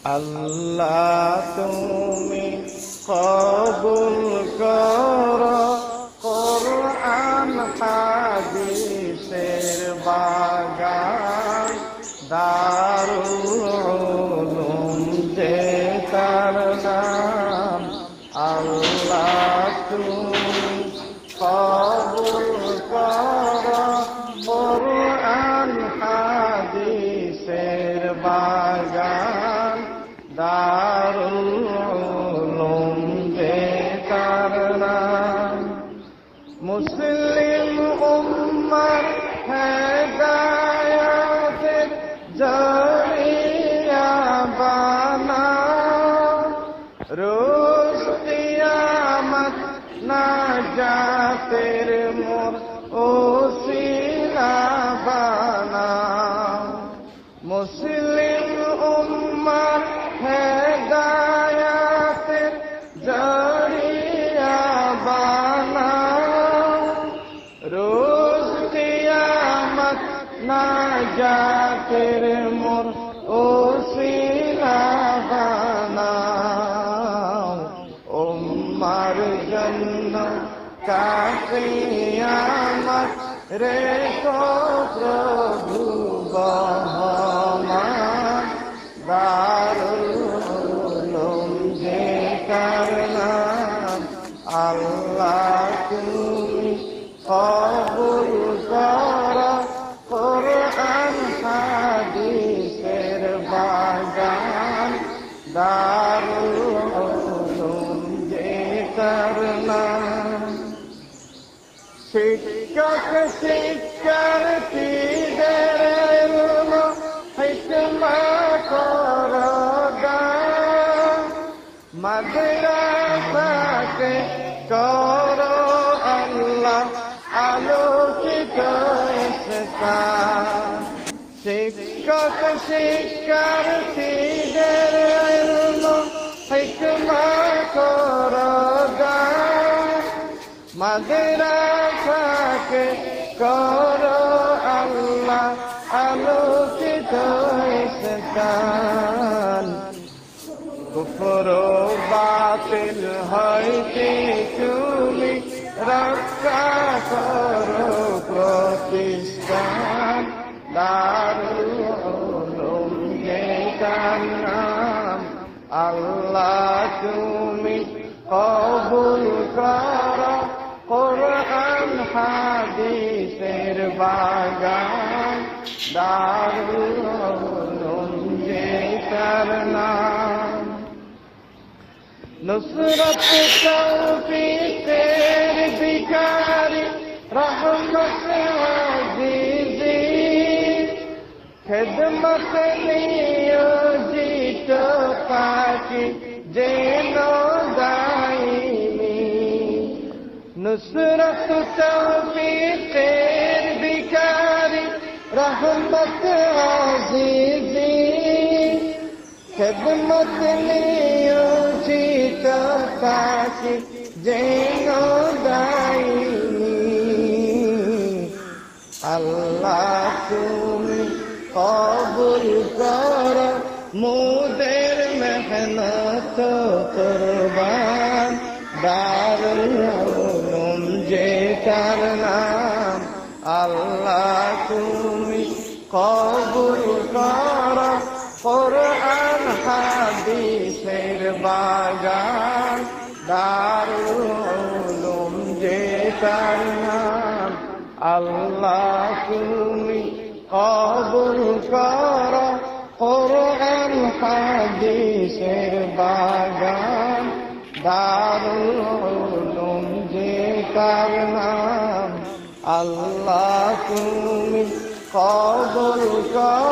আল্লাহ তুমি কবুল করো কোরআন হাদিসের বাগান, দারুল উলুম যে তার নাম। আল্লাহ তুমি কবুল করো কোরআন হাদিসের বাগান, দারুল উলুম যে তার নাম। মুসলিম উম্মার হেদায়েতের জরিয়া বানাও, রোজ কিয়ামত নাজাতের মোর ওসিলা বানাও। মুসলিম উম্মার হেদায়েতের জরিয়া বানাও, রোজ কিয়ামত নাজাতের মোর ওসিলা বানাও। উম্মার জন্য কিয়ামত রেখো প্রভু বহমান, দারুল উলুম যে তার নাম। আল্লাহ তুমি কবুল করো কোরআন হাদিসের বাগান, দারুল উলুম যে তার নাম। শিক্ষক শিক্ষার্থীদের ইলম হিকমত করো দান, মাদ্রাসাকে করো আল্লাহ আলোকিত স্থান। শিক্ষক শিক্ষার্থীদের ইলম হিকমত করো দান, মাদ্রাসাকে করো আল্লাহ আলোকিত স্থান। কুফর বাতিল হইতে তুমি রক্ষা করো প্রতিষ্ঠান, দারুল উলুম যে তার নাম। আল্লাহ তুমি কবুল করো কোরআন হাদিসের বাগান, দারুল উলুম যে তার নাম। নুসরত তৌফিকের ভিখারি রহমত আজিজি, খেদমত নিয়োজিত পাখি যেন দাইমি। নুসরত তৌফিকের ভিখারি রহমত আজিজি, খেদমত নিয়োজিত পাখি যেন দাইমি। আল্লাহ তুমি কবুল করো মুদের মেহনত কুরবান, দারুল উলুম যে তার নাম। আল্লাহ তুমি কবুল করো কোরআন হাদিসের বাগান, দারুল উলুম যে তার নাম। আল্লাহ তুমি কবুল করো কোরআন হাদিসের বাগান, দারুল উলুম যে তার নাম। আল্লাহ তুমি কবুল করো